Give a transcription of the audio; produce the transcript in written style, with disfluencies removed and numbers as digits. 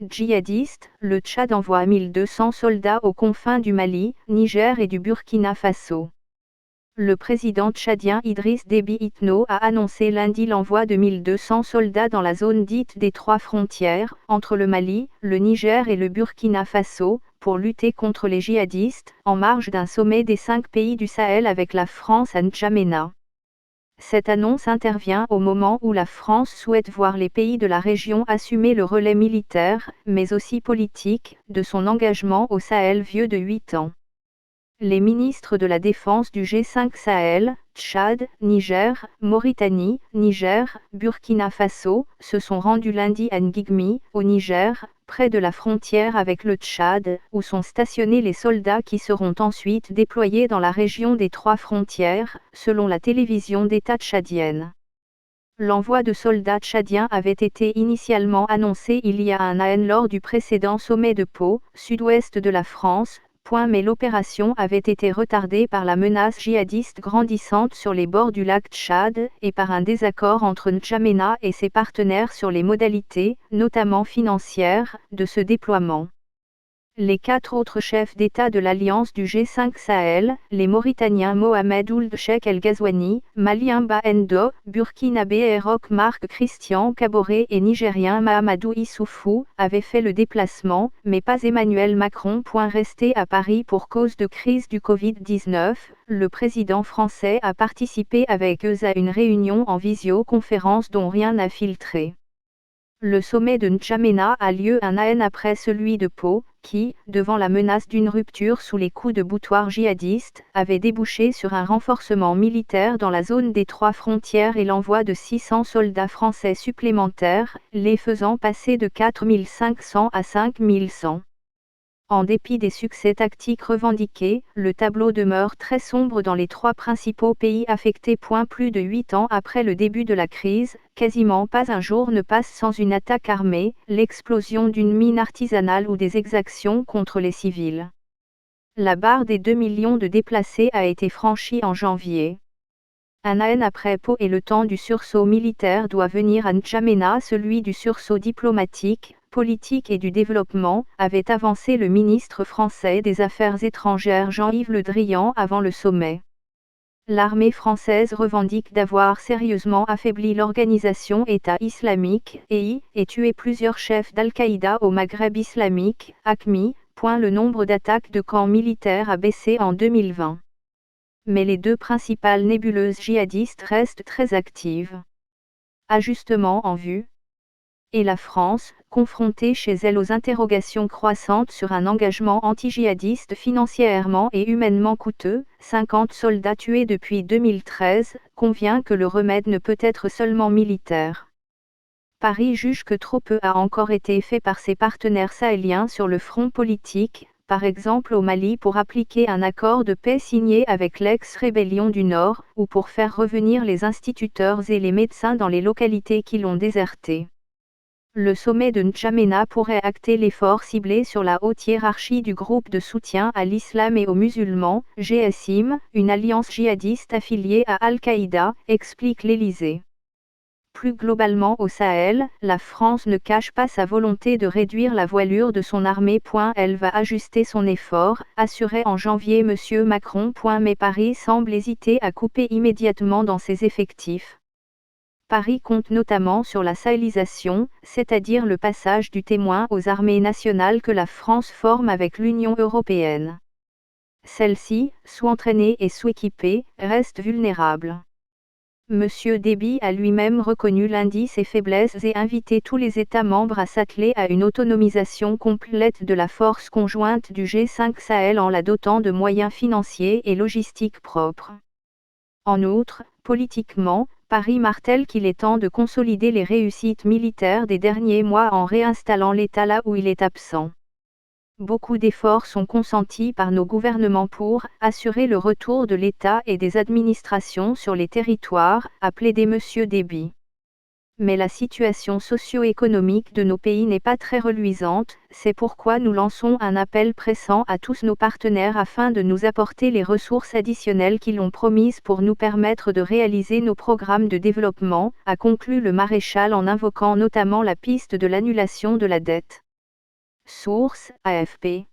Djihadistes, le Tchad envoie 1200 soldats aux confins du Mali, Niger et du Burkina Faso. Le président tchadien Idriss Déby Itno a annoncé lundi l'envoi de 1200 soldats dans la zone dite des trois frontières, entre le Mali, le Niger et le Burkina Faso, pour lutter contre les djihadistes, en marge d'un sommet des 5 pays du Sahel avec la France à N'Djamena. Cette annonce intervient au moment où la France souhaite voir les pays de la région assumer le relais militaire, mais aussi politique, de son engagement au Sahel vieux de 8 ans. Les ministres de la Défense du G5 Sahel, Tchad, Niger, Mauritanie, Niger, Burkina Faso, se sont rendus lundi à Ngigmi, au Niger, près de la frontière avec le Tchad, où sont stationnés les soldats qui seront ensuite déployés dans la région des trois frontières, selon la télévision d'État tchadienne. L'envoi de soldats tchadiens avait été initialement annoncé il y a un an lors du précédent sommet de Pau, sud-ouest de la France, mais l'opération avait été retardée par la menace djihadiste grandissante sur les bords du lac Tchad, et par un désaccord entre N'Djamena et ses partenaires sur les modalités, notamment financières, de ce déploiement. Les 4 autres chefs d'État de l'Alliance du G5 Sahel, les Mauritaniens Mohamed Ould Cheikh El Ghazouani, Malien Bah Endo, Burkinabé Roch Marc Christian Kaboré et Nigérien Mahamadou Issoufou, avaient fait le déplacement, mais pas Emmanuel Macron. Resté à Paris pour cause de crise du Covid-19, le président français a participé avec eux à une réunion en visioconférence dont rien n'a filtré. Le sommet de N'Djamena a lieu un an après celui de Pau, qui, devant la menace d'une rupture sous les coups de boutoir djihadistes, avait débouché sur un renforcement militaire dans la zone des trois frontières et l'envoi de 600 soldats français supplémentaires, les faisant passer de 4500 à 5100. En dépit des succès tactiques revendiqués, le tableau demeure très sombre dans les trois principaux pays affectés. Plus de 8 ans après le début de la crise, quasiment pas un jour ne passe sans une attaque armée, l'explosion d'une mine artisanale ou des exactions contre les civils. La barre des 2 millions de déplacés a été franchie en janvier. Un an après Pau et le temps du sursaut militaire doit venir à N'Djamena, celui du sursaut diplomatique, politique et du développement, avait avancé le ministre français des Affaires étrangères Jean-Yves Le Drian avant le sommet. L'armée française revendique d'avoir sérieusement affaibli l'organisation État islamique, EI, et tué plusieurs chefs d'Al-Qaïda au Maghreb islamique, AQMI. Le nombre d'attaques de camps militaires a baissé en 2020. Mais les deux principales nébuleuses djihadistes restent très actives. Ajustement en vue. Et la France, confrontée chez elle aux interrogations croissantes sur un engagement anti-djihadiste financièrement et humainement coûteux, 50 soldats tués depuis 2013, convient que le remède ne peut être seulement militaire. Paris juge que trop peu a encore été fait par ses partenaires sahéliens sur le front politique, par exemple au Mali pour appliquer un accord de paix signé avec l'ex-rébellion du Nord, ou pour faire revenir les instituteurs et les médecins dans les localités qui l'ont déserté. Le sommet de N'Djamena pourrait acter l'effort ciblé sur la haute hiérarchie du groupe de soutien à l'islam et aux musulmans, GSIM, une alliance djihadiste affiliée à Al-Qaïda, explique l'Élysée. Plus globalement au Sahel, la France ne cache pas sa volonté de réduire la voilure de son armée. Elle va ajuster son effort, assurait en janvier M. Macron. Mais Paris semble hésiter à couper immédiatement dans ses effectifs. Paris compte notamment sur la sahélisation, c'est-à-dire le passage du témoin aux armées nationales que la France forme avec l'Union européenne. Celle-ci, sous-entraînée et sous-équipée, reste vulnérable. M. Déby a lui-même reconnu lundi ses faiblesses et invité tous les États membres à s'atteler à une autonomisation complète de la force conjointe du G5 Sahel en la dotant de moyens financiers et logistiques propres. En outre, politiquement, Paris martèle qu'il est temps de consolider les réussites militaires des derniers mois en réinstallant l'État là où il est absent. Beaucoup d'efforts sont consentis par nos gouvernements pour assurer le retour de l'État et des administrations sur les territoires, a plaidé M. Déby. Mais la situation socio-économique de nos pays n'est pas très reluisante, c'est pourquoi nous lançons un appel pressant à tous nos partenaires afin de nous apporter les ressources additionnelles qu'ils ont promises pour nous permettre de réaliser nos programmes de développement, a conclu le maréchal en invoquant notamment la piste de l'annulation de la dette. Source AFP.